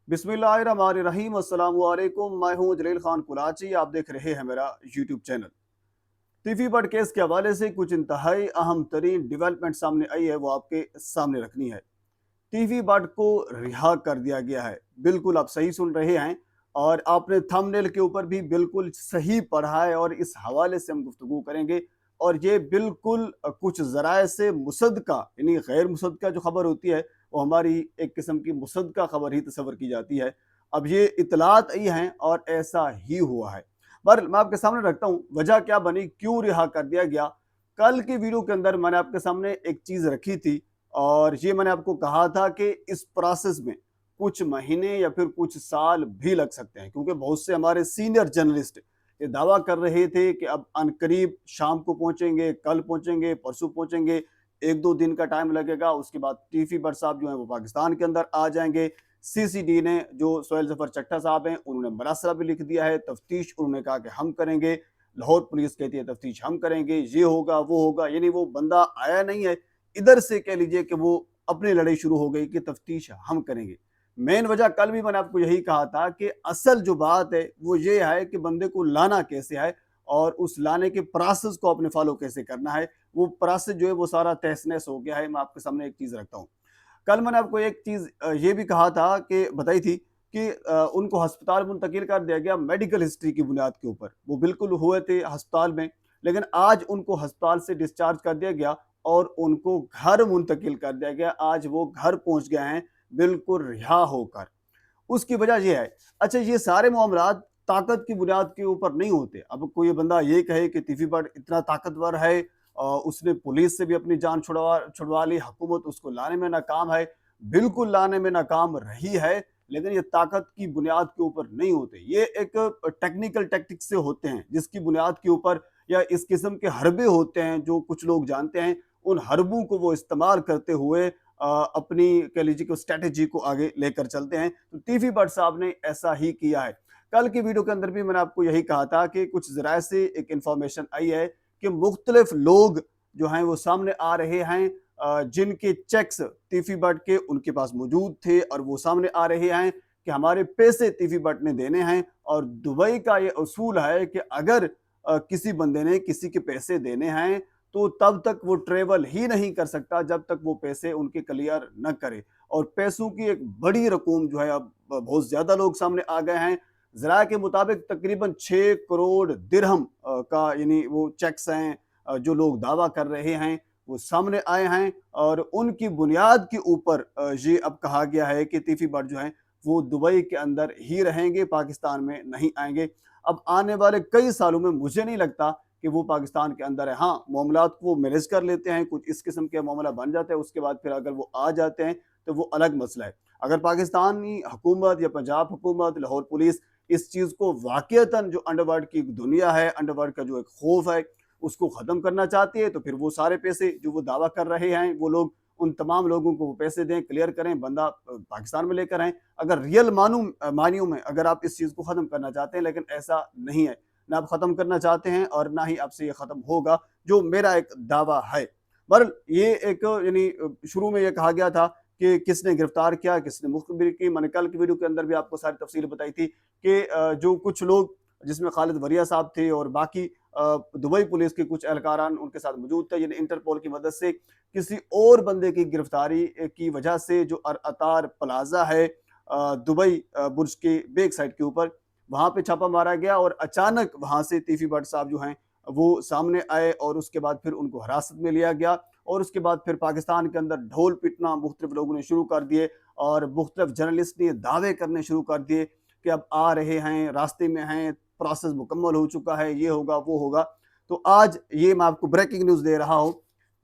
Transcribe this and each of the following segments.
बिस्मिल्लाहिर्रहमानिर्रहीम। अस्सलाम वालेकुम। मैं हूं जलील खान कुलाची। आप देख रहे हैं मेरा YouTube channel. TV but case के हवाले से कुछ इंतहाई अहम तरीन डेवलपमेंट सामने आई है, वो आपके सामने रखनी है। टीवी बट को रिहा कर दिया गया है। बिल्कुल आप सही सुन रहे हैं, और आपने थंबनेल के ऊपर भी बिल्कुल सही पढ़ा है, और इस हवाले से हम गुफ्तगू करेंगे। और ये बिल्कुल कुछ ज़राए से मुसद्दका, यानी गैर मुसद्दका जो खबर होती है वो हमारी एक किस्म की मुसद्दका खबर ही तस्वर की जाती है। अब ये इतलात आई हैं और ऐसा ही हुआ है। पर मैं आपके सामने रखता हूँ वजह क्या बनी, क्यों रिहा कर दिया गया। कल की वीडियो के अंदर मैंने आपके सामने एक चीज़ रखी थी, और ये मैंने आपको कहा था कि इस प्रोसेस में कुछ महीने या फिर कुछ साल भी लग सकते हैं, क्योंकि बहुत से हमारे सीनियर जर्नलिस्ट ये दावा कर रहे थे कि अब अनकरीब शाम को पहुंचेंगे, कल पहुंचेंगे, परसों पहुंचेंगे, एक दो दिन का टाइम लगेगा। उसके बाद टीफी भट्ट साहब जो हैं वो पाकिस्तान के अंदर आ जाएंगे। सीसीडी ने, जो सोहेल जफर चट्टा साहब हैं, उन्होंने मरासला भी लिख दिया है। तफ्तीश उन्होंने कहा कि हम करेंगे। लाहौर पुलिस कहती है तफ्तीश हम करेंगे, ये होगा वो होगा, यानी वो बंदा आया नहीं है। इधर से कह लीजिए कि वो अपनी लड़ाई शुरू हो गई कि तफ्तीश हम करेंगे। मेन वजह कल भी मैंने आपको यही कहा था कि असल जो बात है वो ये है कि बंदे को लाना कैसे है, और उस लाने के प्रोसेस को आपने फॉलो कैसे करना है। वो प्रोसेस जो है वो सारा तहस नहस हो गया है। मैं आपके सामने एक चीज़ रखता हूँ। कल मैंने आपको एक चीज़ ये भी कहा था कि बताई थी कि उनको अस्पताल मुंतकिल कर दिया गया मेडिकल हिस्ट्री की बुनियाद के ऊपर। वो बिल्कुल हुए थे अस्पताल में, लेकिन आज उनको अस्पताल से डिस्चार्ज कर दिया गया और उनको घर मुंतकिल कर दिया गया। आज वो घर पहुंच गए हैं बिल्कुल रिहा होकर। उसकी वजह ये है, अच्छा ये सारे मामलात ताकत की बुनियाद के ऊपर नहीं होते। अब कोई बंदा ये कहे कि टिफी बट इतना ताकतवर है, उसने पुलिस से भी अपनी जान छुड़वा ली, हुकूमत उसको लाने में नाकाम है। बिल्कुल लाने में नाकाम रही है, लेकिन ये ताकत की बुनियाद के ऊपर नहीं होते। ये एक टेक्निकल टैक्टिक्स से होते हैं, जिसकी बुनियाद के ऊपर या इस किस्म के हरबे होते हैं जो कुछ लोग जानते हैं। उन हरबों को वो इस्तेमाल करते हुए अपनी कह लीजिए कि स्ट्रेटेजी को आगे लेकर चलते हैं। तो टीवी बट साहब ने ऐसा ही किया है। कल की वीडियो के अंदर भी मैंने आपको यही कहा था कि कुछ जराए से एक इंफॉर्मेशन आई है कि मुख्तलिफ लोग जो हैं वो सामने आ रहे हैं, जिनके चेक्स टीफी बट के उनके पास मौजूद थे, और वो सामने आ रहे हैं कि हमारे पैसे टीफी बट ने देने हैं। और दुबई का ये उसूल है कि अगर किसी बंदे ने किसी के पैसे देने हैं तो तब तक वो ट्रेवल ही नहीं कर सकता जब तक वो पैसे उनके क्लियर न करे। और पैसों की एक बड़ी रकूम जो है, अब बहुत ज्यादा लोग सामने आ गए हैं। जरा के मुताबिक तकरीबन 6 करोड़ दिरहम का, यानी वो चेक्स हैं जो लोग दावा कर रहे हैं, वो सामने आए हैं। और उनकी बुनियाद के ऊपर ये अब कहा गया है कि तीफी बट जो है वो दुबई के अंदर ही रहेंगे, पाकिस्तान में नहीं आएंगे। अब आने वाले कई सालों में मुझे नहीं लगता कि वो पाकिस्तान के अंदर है। हाँ, मामलात को वो मैनेज कर लेते हैं, कुछ इस किस्म के मामला बन जाते हैं। उसके बाद फिर अगर वो आ जाते हैं तो वो अलग मसला है। अगर पाकिस्तानी हुकूमत या पंजाब हुकूमत, लाहौर पुलिस इस चीज़ को वाक़ईतन, जो अंडरवर्ल्ड की दुनिया है, अंडरवर्ल्ड का जो एक खौफ है, उसको ख़त्म करना चाहती है, तो फिर वो सारे पैसे जो वो दावा कर रहे हैं, वो लोग उन तमाम लोगों को वो पैसे दें, क्लियर करें, बंदा पाकिस्तान में लेकर आएँ। अगर रियल मानियों में अगर आप इस चीज़ को ख़त्म करना चाहते हैं, लेकिन ऐसा नहीं है। ना आप ख़त्म करना चाहते हैं और ना ही आपसे ये ख़त्म होगा, जो मेरा एक दावा है। बहरहाल ये एक, यानी शुरू में ये कहा गया था कि किसने गिरफ्तार किया, किसने मुखबिरी की। मैंने कल की वीडियो के अंदर भी आपको सारी तफसील बताई थी कि जो कुछ लोग, जिसमें खालिद वरिया साहब थे और बाकी दुबई पुलिस के कुछ एहलकारान उनके साथ मौजूद थे, यानी इंटरपोल की मदद से किसी और बंदे की गिरफ्तारी की वजह से जो अतार प्लाजा है दुबई बुर्ज के बैक साइड के ऊपर, वहां पे छापा मारा गया। और अचानक वहां से तीफी भट्ट साहब जो हैं वो सामने आए, और उसके बाद फिर उनको हिरासत में लिया गया। और उसके बाद फिर पाकिस्तान के अंदर ढोल पिटना मुख्तलिफ लोगों ने शुरू कर दिए, और मुख्तलिफ जर्नलिस्ट ने दावे करने शुरू कर दिए कि अब आ रहे हैं, रास्ते में हैं, प्रोसेस मुकम्मल हो चुका है, ये होगा वो होगा। तो आज ये मैं आपको ब्रेकिंग न्यूज़ दे रहा हूँ,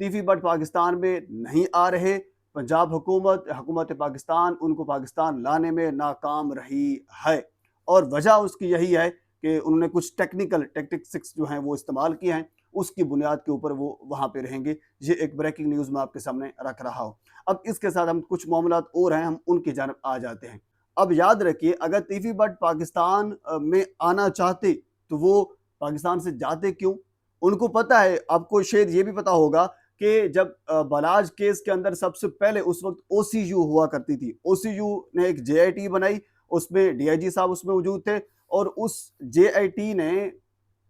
तीफी भट्ट पाकिस्तान में नहीं आ रहे। पंजाब हुकूमत पाकिस्तान उनको पाकिस्तान लाने में नाकाम रही है, और वजह उसकी यही है कि उन्होंने कुछ टेक्निकल टैक्टिक्स जो हैं वो इस्तेमाल किए हैं। उसकी बुनियाद के ऊपर वो वहाँ पे रहेंगे। ये एक ब्रेकिंग न्यूज़ मैं आपके सामने रख रहा हूँ। अब इसके साथ हम कुछ मामलात और हैं, हम उनकी जानब आ जाते हैं। अब याद रखिए, अगर तीफी भट्ट पाकिस्तान में आना चाहते तो वो पाकिस्तान से जाते क्यों? उनको पता है, आपको शायद ये भी पता होगा کہ جب बलाज केस के अंदर सबसे पहले उस वक्त OCU हुआ करती थी, OCU ने एक JIT बनाई, उसमें DIG साहब उसमें मौजूद थे और उस JIT ने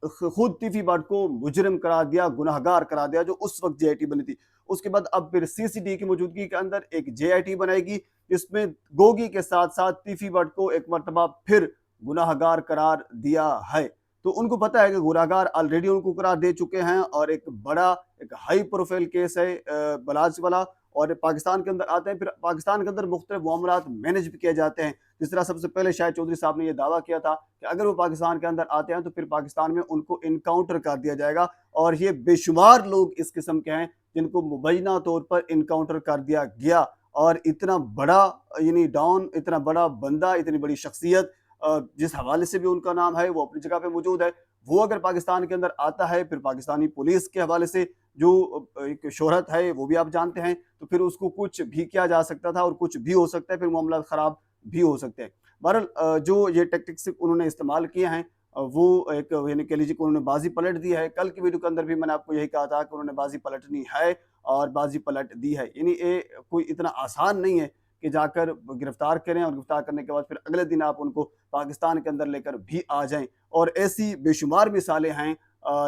खुद टीफी भट्ट को मुजरिम करार दिया, गुनहगार करार दिया, जो उस वक्त JIT बनी थी। उसके बाद अब फिर CCD की मौजूदगी के अंदर एक JIT बनाएगी, जिसमें गोगी के साथ साथ टीफी भट्ट को एक मरतबा फिर गुनाहगार करार दिया है। तो उनको पता है कि गुनाहगार ऑलरेडी उनको करार दे चुके हैं और एक बड़ा एक हाई प्रोफाइल केस है बलाज वाला, और पाकिस्तान के अंदर आते हैं, फिर पाकिस्तान के अंदर मुख्तलिफ मामलात मैनेज भी किए जाते हैं। जिस तरह सबसे पहले शाहिद चौधरी साहब ने यह दावा किया था कि अगर वो पाकिस्तान के अंदर आते हैं तो फिर पाकिस्तान में उनको इनकाउंटर कर दिया जाएगा, और ये बेशुमार लोग इस किस्म के हैं जिनको मुबैना तौर पर इनकाउंटर कर दिया गया। और इतना बड़ा यानी डॉन, इतना बड़ा बंदा, इतनी बड़ी शख्सियत, जिस हवाले से भी उनका नाम है वो अपनी जगह पे मौजूद है, वो अगर पाकिस्तान के अंदर आता है, फिर पाकिस्तानी पुलिस के हवाले से जो एक शोहरत है वो भी आप जानते हैं, तो फिर उसको कुछ भी किया जा सकता था और कुछ भी हो सकता है, फिर मामला ख़राब भी हो सकते हैं। बहरहाल जो ये टैक्टिक्स उन्होंने इस्तेमाल किए हैं वो एक यानी कह लीजिए कि उन्होंने बाजी पलट दी है। कल की वीडियो के अंदर भी मैंने आपको यही कहा था कि उन्होंने बाजी पलटनी है और बाजी पलट दी है। यानी ये कोई इतना आसान नहीं है कि जाकर गिरफ्तार करें और गिरफ्तार करने के बाद फिर अगले दिन आप उनको पाकिस्तान के अंदर लेकर भी आ जाएं। और ऐसी बेशुमार मिसालें हैं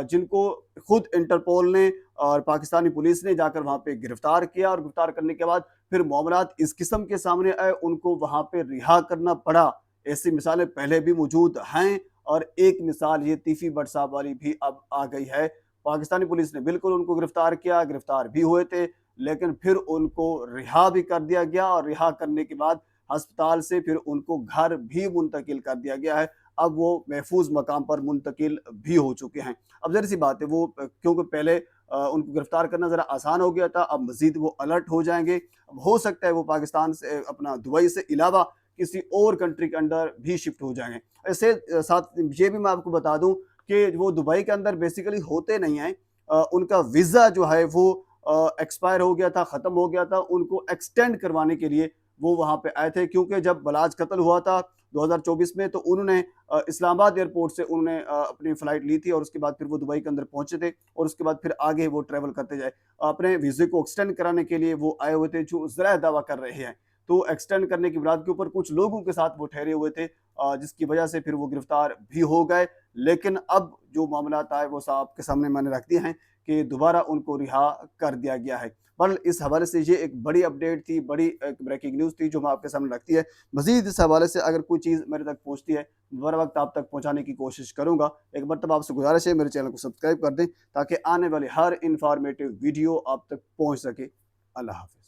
जिनको खुद इंटरपोल ने और पाकिस्तानी पुलिस ने जाकर वहाँ पे गिरफ्तार किया, और गिरफ्तार करने के बाद फिर मामलात इस किस्म के सामने आए, उनको वहाँ पे रिहा करना पड़ा। ऐसी मिसालें पहले भी मौजूद हैं, और एक मिसाल ये तीफी भट्ट साहब वाली भी अब आ गई है। पाकिस्तानी पुलिस ने बिल्कुल उनको गिरफ्तार किया, गिरफ्तार भी हुए थे, लेकिन फिर उनको रिहा भी कर दिया गया, और रिहा करने के बाद अस्पताल से फिर उनको घर भी मुंतकिल कर दिया गया है। अब वो महफूज मकाम पर मुंतकिल भी हो चुके हैं। अब ज़ाहिर सी बात है वो क्योंकि पहले उनको गिरफ्तार करना ज़रा आसान हो गया था, अब मज़ीद वो अलर्ट हो जाएंगे। अब हो सकता है वो पाकिस्तान से अपना दुबई से अलावा किसी और कंट्री के अंदर भी शिफ्ट हो जाएंगे। ऐसे साथ ये भी मैं आपको बता दूं कि वो दुबई के अंदर बेसिकली होते नहीं हैं। उनका वीज़ा जो है वो एक्सपायर हो गया था, ख़त्म हो गया था, उनको एक्सटेंड करवाने के लिए वो वहाँ पे आए थे, क्योंकि जब बलाज कत्ल हुआ था 2024 में, तो उन्होंने इस्लामाबाद एयरपोर्ट से उन्होंने अपनी फ़्लाइट ली थी, और उसके बाद फिर वो दुबई के अंदर पहुंचे थे, और उसके बाद फिर आगे वो ट्रैवल करते जाए। अपने वीज़े को एक्सटेंड कराने के लिए वो आए हुए थे, जो ज़रा दावा कर रहे हैं। तो एक्सटेंड करने की बुनियाद के ऊपर कुछ लोगों के साथ वो ठहरे हुए थे, जिसकी वजह से फिर वो गिरफ्तार भी हो गए। लेकिन अब जो मामलात आए वो साहब के सामने मैंने रख दिए हैं कि दोबारा उनको रिहा कर दिया गया है। पर इस हवाले से ये एक बड़ी अपडेट थी, बड़ी एक ब्रेकिंग न्यूज़ थी जो मैं आपके सामने रखती है। मज़ीद इस हवाले से अगर कोई चीज़ मेरे तक पहुँचती है, बर वक्त आप तक पहुँचाने की कोशिश करूँगा। एक मरतबा आपसे गुजारिश है मेरे चैनल को सब्सक्राइब कर दें, ताकि आने वाली हर इंफॉर्मेटिव वीडियो आप तक पहुँच सके। अल्लाह हाफ़िज़।